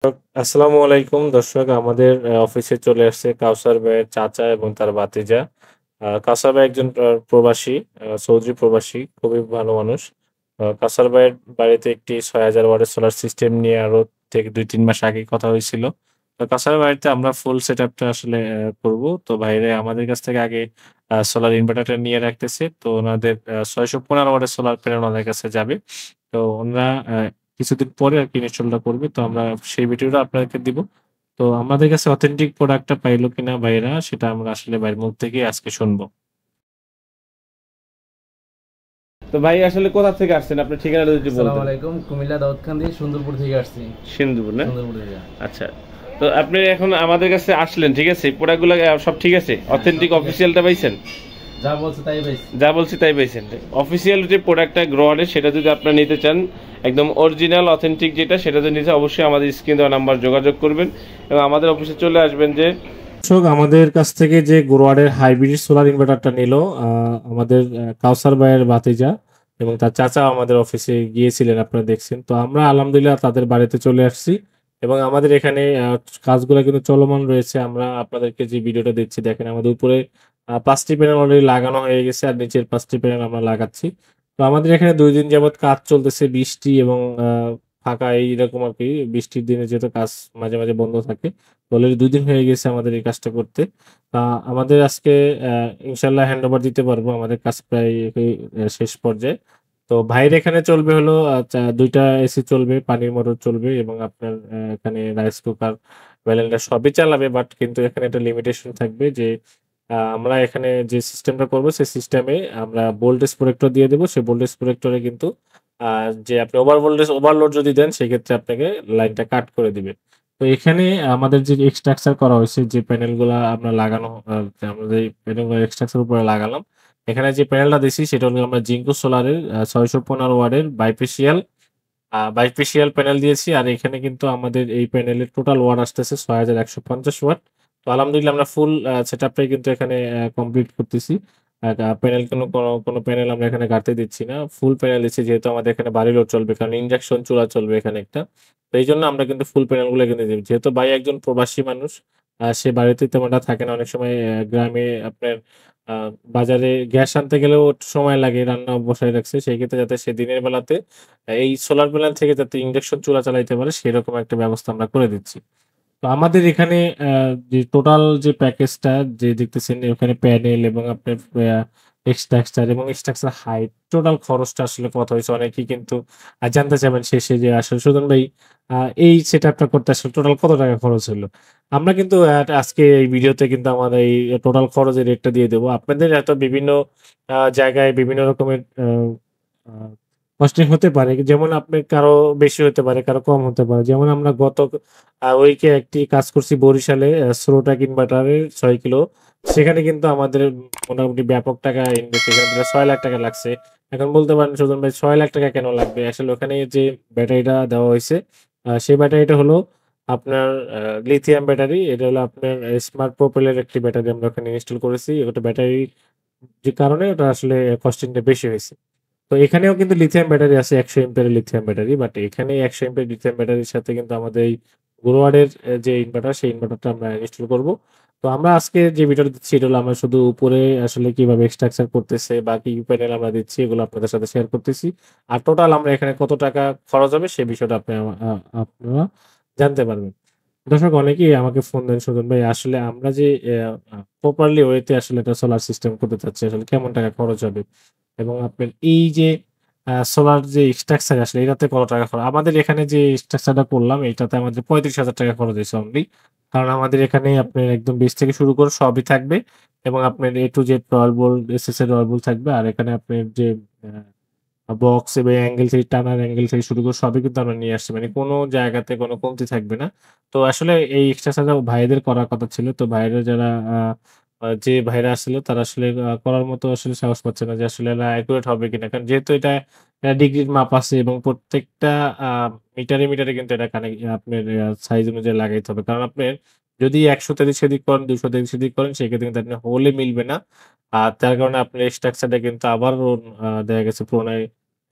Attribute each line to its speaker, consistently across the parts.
Speaker 1: আসসালামু আলাইকুম দর্শক আমাদের অফিসে চলে আসছে কাউসার ভাইয়ের চাচা এবং তার ভাতিজা। কাউসার ভাই একজন প্রবাসী, সৌদি প্রবাসী, খুবই ভালো মানুষ। কাউসার ভাইয়ের বাড়িতে একটি ৬,০০০ ওয়াটের সোলার সিস্টেম নিয়ে আরো থেকে ২-৩ মাস আগে কথা হয়েছিল। তো কাউসার ভাইয়ের বাড়িতে আমরা ফুল সেটআপটা আসলে করব। তো ভাইরে আমাদের কাছ থেকে আগে সোলার ইনভার্টারটা নিয়ে রাখতেছে। তো ওনাদের ৬১৫ ওয়াটের সোলার প্যানেল ওনাদের কাছে যাবে। তো ওনারা কিছুদিন পরে আরকি ইনস্টলটা করবে। তো আমরা সেই ভিডিওটা আপনাদেরকে দিব। তো আমাদের কাছে অথেন্টিক প্রোডাক্টটা পাইলো কিনা ভাইয়েরা সেটা আমরা আসলে ভাইয়ের মুখ থেকেই আজকে শুনবো। তো ভাই আসলে কোথা থেকে আসছেন? আপনার ঠিকানাটা যদি
Speaker 2: আসসালামু
Speaker 1: বলতেন।
Speaker 2: আলাইকুম, কুমিল্লা দাউদকান্দি সুন্দরপুর থেকে আসছি।
Speaker 1: সিন্ধুপুর না?
Speaker 2: সুন্দরপুর থেকে।
Speaker 1: আচ্ছা। তো আপনি এখন আমাদের কাছে আসলেন, ঠিক আছে? প্রোডাক্টগুলো সব ঠিক আছে?
Speaker 2: হ্যাঁ,
Speaker 1: অথেন্টিক
Speaker 2: সব ঠিক আছে।
Speaker 1: অফিসিয়ালটা পাইছেন?
Speaker 2: যা বলছে তাই পাইছি।
Speaker 1: যা বলছি তাই পাইছেন। অফিসিয়াল যে প্রোডাক্টটা গ্রোয়ারের সেটা যদি আপনারা নিতে চান, একদম অরিজিনাল অথেন্টিক যেটা সেটা যদি নিতে অবশ্যই আমাদের স্ক্রিন দেওয়া নাম্বার যোগাযোগ করবেন এবং আমাদের অফিসে চলে আসবেন। যে দর্শক আমাদের কাছ থেকে যে গোরওয়ার্ডের হাইব্রিড সোলার ইনভার্টারটা নিল আমাদের কাউসার ভাইয়ের ভাতিজা এবং তার চাচা আমাদের অফিসে গিয়েছিলেন, আপনারা দেখছেন। তো আমরা আলহামদুলিল্লাহ তাদের বাড়িতে চলে আসছি এবং আমাদের এখানে কাজগুলো কিন্তু চলমান রয়েছে। আমরা আপনাদেরকে যে ভিডিওটা দিচ্ছি দেখেন, আমাদের উপরে ৫টি প্যানেল অলরেডি লাগানো হয়ে গেছে আর নিচের ৫টি প্যানেল আমরা লাগাচ্ছি। তো আমাদের এখানে ২ দিন যাবৎ কাজ চলতেছে, বৃষ্টি এবং ফাঁকা এইরকম আরকি। বৃষ্টির দিনে যেহেতু কাজ মাঝে, মাঝে বন্ধ থাকে। অলরেডি ২ দিন হয়ে গেছে আমাদের এই কাজটা করতে। আ আমাদের আজকে ইনশাআল্লাহ হ্যান্ডওভার দিতে পারবো। আমাদের কাজ প্রায় শেষ পর্যায়ে। তো ভাইয়ের এখানে চলবে হলো ২ টা এসি চলবে, পানির মোটর চলবে এবং আপনার এখানে রাইস কুকার, ব্লেন্ডার সবই চালাবে। বাট কিন্তু এখানে একটা লিমিটেশন থাকবে যে আমরা এখানে যে সিস্টেমটা করব সেই সিস্টেমে আমরা ভোল্টেজ প্রোটেক্টর দিয়ে দেব। সেই ভোল্টেজ প্রোটেক্টরে কিন্তু আ যে আপনি ওভারলোড যদি দেন সেক্ষেত্রে আপনাকে লাইনটা কাট করে দিবে। তো এখানে আমাদের যে স্ট্রাকচার করা হয়েছে, যে প্যানেলগুলা আমরা লাগানো আমরা যে প্যানেলগুলো স্ট্রাকচার উপরে লাগালাম, এখানে যে প্যানেলটা দিছি সেটা হলো আমরা জিঙ্কো সোলারের ৬১৫ ওয়াটের বাইফেসিয়াল প্যানেল দিয়েছি। আর এখানে কিন্তু আমাদের এই প্যানেলের টোটাল ওয়াট আসতেছে ৬,১৫০ ওয়াট। তো আলহামদুলিল্লাহ আমরা ফুল সেটআপটাই কিন্তু এখানে কমপ্লিট করতেছি। প্যানেল কোনো প্যানেল আমরা এখানে কাটতে দিচ্ছি না। ফুল প্যানেল দিচ্ছি যেহেতু আমাদের এখানে বাড়ি লোড চলবে, কারণ ইন্ডাকশন চুলা চলবে এখানে একটা। তো এইজন্য আমরা কিন্তু ফুল প্যানেলগুলো এখানে দিই। যেহেতু ভাই একজন প্রবাসী মানুষ, সে বাড়িতে তেমন একটা থাকে না। অনেক সময় গ্রামে আপনার আ বাজারে গ্যাস আনতে গেলেও একটু সময় লাগে, রান্না বসায় রাখছে। সেক্ষেত্রে যাতে সে দিনের বেলাতে এই সোলার প্যানেল থেকে যাতে ইন্ডাকশন চুলা চালাইতে পারে সেরকম একটা ব্যবস্থা আমরা করে দিচ্ছি। তো আমাদের এখানে যে টোটাল যে প্যাকেজটা যে দেখতেছেন, ওখানে প্যানেল এবং আপনার স্ট্রাকচার এবং স্ট্রাকচার হাইট, টোটাল খরচটা আসলে কত হয়েছে অনেকেই কিন্তু জানতে চাবেন শেষে যে আসলে সুজন ভাই আ এই সেটআপটা করতে আসলে টোটাল কত টাকা খরচ হলো? আমরা কিন্তু আজকে এই ভিডিওতে কিন্তু আমাদের এই টোটাল খরচের রেটটা দিয়ে দেব। আপনাদের এত বিভিন্ন জায়গায় বিভিন্ন রকমের আ কস্টিং হতে পারে। যেমন আপনার কারো বেশি হতে পারে, কারো কম হতে পারে। যেমন আমরা গত উইকে একটি কাজ করছি বরিশালে, স্লোটাক ইনভার্টারের ৬ কিলো। সেখানে কিন্তু আমাদের মোটামুটি ব্যাপক টাকা ইনভেস্ট, এখানে প্রায় ৳৬,০০,০০০ লাগছে। এখন বলতে পারেন সুজন ভাই ৳৬,০০,০০০ কেন লাগবে? আসলে ওখানে যে ব্যাটারিটা দেওয়া হইছে, সেই ব্যাটারিটা হলো আপনার আ লিথিয়াম ব্যাটারি। এটা হলো আপনার স্মার্ট প্রোপেলের একটি ব্যাটারি আমরা ওখানে ইনস্টল করেছি। ওটা ব্যাটারি যে কারণে ওটা আসলে কস্টিংটা বেশি হইছে। তো এখানেও কিন্তু লিথিয়াম ব্যাটারি আছে, ১০০ এম্পিয়ারের লিথিয়াম ব্যাটারি। বাট এখানে ১০০ এম্পিয়ার লিথিয়াম ব্যাটারির সাথে কিন্তু আমাদের এই গ্রোয়ার্ডের যে ইনভার্টার, সেই ইনভার্টারটা আমরা ইনস্টল করব। তো আমরা আজকে যে ভিডিওটা দিচ্ছি এটা হলো আমরা শুধু উপরে আসলে কিভাবে স্ট্রাকচার করতেছে বা কি প্যানেল আমরা দিচ্ছি এগুলো আপনাদের সাথে শেয়ার করতেছি। আর টোটাল আমরা এখানে কত টাকা খরচ হবে সে বিষয়টা আপনারা জানতে পারবেন। দর্শক অনেকেই আমাকে ফোন দেন, "সুজন ভাই আসলে আমরা যে প্রপারলি ওয়েতে আসলে একটা সোলার সিস্টেম করতে চাচ্ছি, আসলে কেমন টাকা খরচ হবে?" এবং আপনার এই যে সোলার যে স্ট্রাকচার আসলে এটাতে কত টাকা খরচ? আমাদের এখানে যে স্ট্রাকচারটা করলাম এটাতে আমাদের ৳৩৫,০০০ খরচ হয়েছে অনলি। কারণ আমাদের এখানে আপনার একদম বেস থেকে শুরু করে সবই থাকবে এবং আপনার A to Z 12 volt SS এর 12 ভোল্ট থাকবে। আর এখানে আপনার যে বক্স এবং অ্যাঙ্গেল থেকে টানার অ্যাঙ্গেল থেকে শুরু করে সবই কিন্তু আমরা নিয়ে আসছি। মানে কোন জায়গাতে কোন কমতি থাকবে না। তো আসলে এই স্ট্রাকচারটা ভাইদের করার কথা ছিল। তো ভাইরা যারা আ আ যে ভাইরা আসছিল তারা আসলে করার মতো আসলে সাহস পাচ্ছে না যে আসলে এরা অ্যাকুরেট হবে কিনা। কারণ যেহেতু এটা ডিগ্রির মাপ আছে এবং প্রত্যেকটা আ মিটারে কিন্তু এটা আপনার সাইজ অনুযায়ী লাগাইতে হবে। কারণ আপনার যদি ১০০ তে এদিক সেদিক করেন, ২০০ তে এদিক সেদিক করেন সেক্ষেত্রে কিন্তু আপনার হোলে মিলবে না। আর তার কারণে আপনার স্ট্রাকচারটা কিন্তু আবারও দেখা গেছে পুনরায়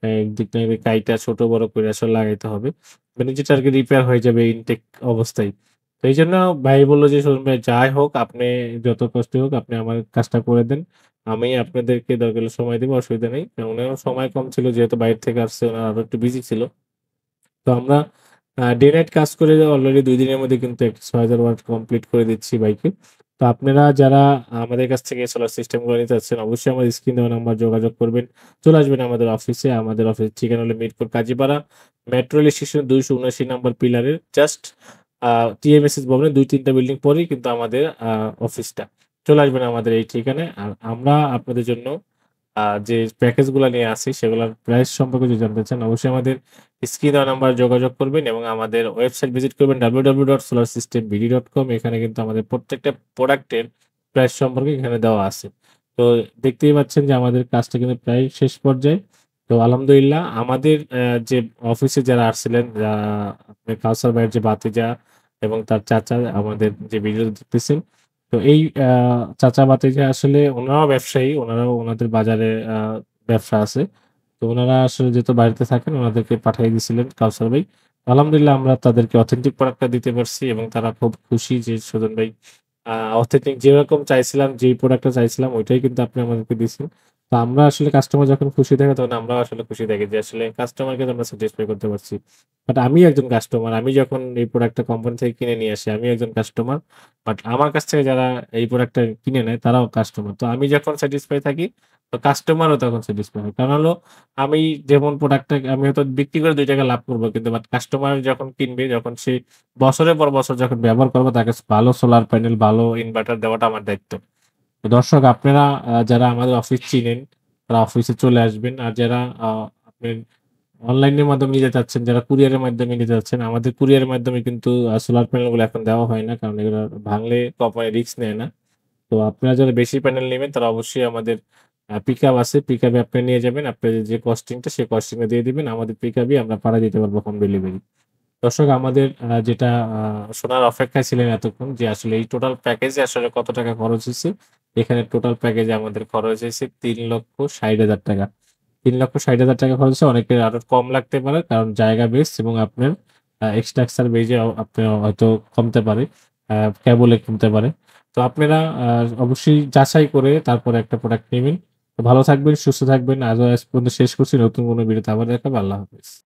Speaker 1: একদিক না এদিক কাইটা ছোট বড় করে আসলে লাগাইতে হবে। মানে যেটা আরকি রিপেয়ার হয়ে যাবে ইনটেক অবস্থায়। তো এইজন্য ভাই বলল যে, "শোন ভাই যাই হোক আপনি যত কষ্টই হোক আপনি আমার কাজটা করে দেন। আমি আপনাদেরকে দরকার হলে সময় দিব অসুবিধা নেই।" উনারও সময় কম ছিল যেহেতু বাইরে থেকে আসছে উনার আরো একটু বিজি ছিল। তো আমরা ডে নাইট কাজ করে অলরেডি ২ দিনের মধ্যে কিন্তু একটা ৬,০০০ ওয়াট কমপ্লিট করে দিচ্ছি বাইকে। তো আপনারা যারা আমাদের কাছ থেকে সোলার সিস্টেম গুলো নিতে চাচ্ছেন অবশ্যই আমাদের স্ক্রিন দেওয়া নাম্বার যোগাযোগ করবেন। চলে আসবেন আমাদের অফিসে। আমাদের অফিসের ঠিকানা হলো Mirpur Kazipara metro rail station ২৭৯ number পিলারের জাস্ট আ টিএমএসএস ভবনের ২-৩ টা বিল্ডিং পরেই কিন্তু আমাদের অফিসটা। চলে আসবেন আমাদের এই ঠিকানায়। আর আমরা আপনাদের জন্য যে প্যাকেজ গুলা নিয়ে আসি সেগুলার প্রাইস সম্পর্কে যদি জানতে চান অবশ্যই আমাদের স্ক্রিন দেওয়া নাম্বারে যোগাযোগ করবেন এবং আমাদের ওয়েবসাইট ভিজিট করবেন www.solarsystembd.com এখানে কিন্তু আমাদের প্রত্যেকটা প্রোডাক্টের প্রাইস সম্পর্কে এখানে দেওয়া আছে। তো দেখতেই পাচ্ছেন যে আমাদের কাজটা কিন্তু প্রায় শেষ পর্যায়ে। তো আলহামদুলিল্লাহ আমাদের যে অফিসে যারা আসছিলেন আপনার কাউসার ভাইয়ের যে ভাতিজা এবং তার চাচা আমাদের যে ভিডিও দেখতেছেন তো এই চাচা ভাতিজা আসলে উনারাও ব্যবসায়ী, উনারাও উনাদের বাজারে ব্যবসা আছে। তো উনারা আসলে যেহেতু বাড়িতে থাকেন উনাদেরকে পাঠিয়ে দিয়েছিলেন কাউসার ভাই। আলহামদুলিল্লাহ আমরা তাদেরকে অথেন্টিক প্রোডাক্টটা দিতে পারছি এবং তারা খুব খুশি যে সুজন ভাই অথেন্টিক যেরকম চাইছিলাম, যেই প্রোডাক্টটা চাইছিলাম ওইটাই কিন্তু আপনি আমাদেরকে দিছেন। তো আমরা আসলে কাস্টমার যখন খুশি থাকে তখন আমরাও আসলে খুশি থাকি যে আসলে কাস্টমারকে তো আমরা স্যাটিসফাই করতে পারছি। বাট আমিও একজন কাস্টমার। আমি যখন এই প্রোডাক্টটা কোম্পানি থেকে কিনে নিয়ে আসি, আমিও একজন কাস্টমার। বাট আমার কাছ থেকে যারা এই প্রোডাক্টটা কিনে নেয় তারাও কাস্টমার। তো আমি যখন স্যাটিসফাই থাকি তো কাস্টমারও তখন স্যাটিসফাই হয়। কারণ হলো আমি যেমন প্রোডাক্টটা আমি হয়তো বিক্রি করে ৳২ লাভ করব। কিন্তু বাট কাস্টমার যখন কিনবে যখন সে বছরের পর বছর যখন ব্যবহার করবে তার কাছে ভালো সোলার প্যানেল, ভালো ইনভার্টার দেওয়াটা আমার দায়িত্ব। তো দর্শক আপনারা যারা আমাদের অফিস চিনেন তারা অফিসে চলে আসবেন। আর যারা আপনি অনলাইনের মাধ্যমে নিতে চাচ্ছেন, যারা কুরিয়ারের মাধ্যমে নিতে চাচ্ছেন, আমাদের কুরিয়ারের মাধ্যমে কিন্তু সোলার প্যানেল গুলো এখন দেওয়া হয় না। কারণ এগুলো ভাঙলে কোম্পানি রিস্ক নেয় না। তো আপনারা যারা বেশি প্যানেল নিবেন তারা অবশ্যই আমাদের পিকআপ আছে। পিকআপে আপনি নিয়ে যাবেন। আপনাদের যে কস্টিংটা সেই কস্টিংটা দিয়ে দিবেন। আমাদের পিকআপই আমরা পাঠায় দিতে পারবো হোম ডেলিভারি। দর্শক আমাদের যেটা শোনার অপেক্ষায় ছিলেন এতক্ষণ যে আসলে এই টোটাল প্যাকেজে আসলে কত টাকা খরচ হইছে। এখানে টোটাল প্যাকেজে আমাদের খরচ হয়েছে ৳৩,৬০,০০০ ৳৩,৬০,০০০ খরচ হয়েছে। অনেকের আরো কম লাগতে পারে কারণ জায়গা বেশ এবং আপনার স্ট্রাকচার বেজে আপনার হয়তো কমতে পারে। কেবলে কমতে পারে। তো আপনারা অবশ্যই যাচাই করে তারপরে একটা প্রোডাক্ট নিবেন। তো ভালো থাকবেন, সুস্থ থাকবেন। আজও আজ পর্যন্ত শেষ করছি। নতুন কোনো ভিডিওতে আবার দেখা হবে। আল্লাহ হাফেজ।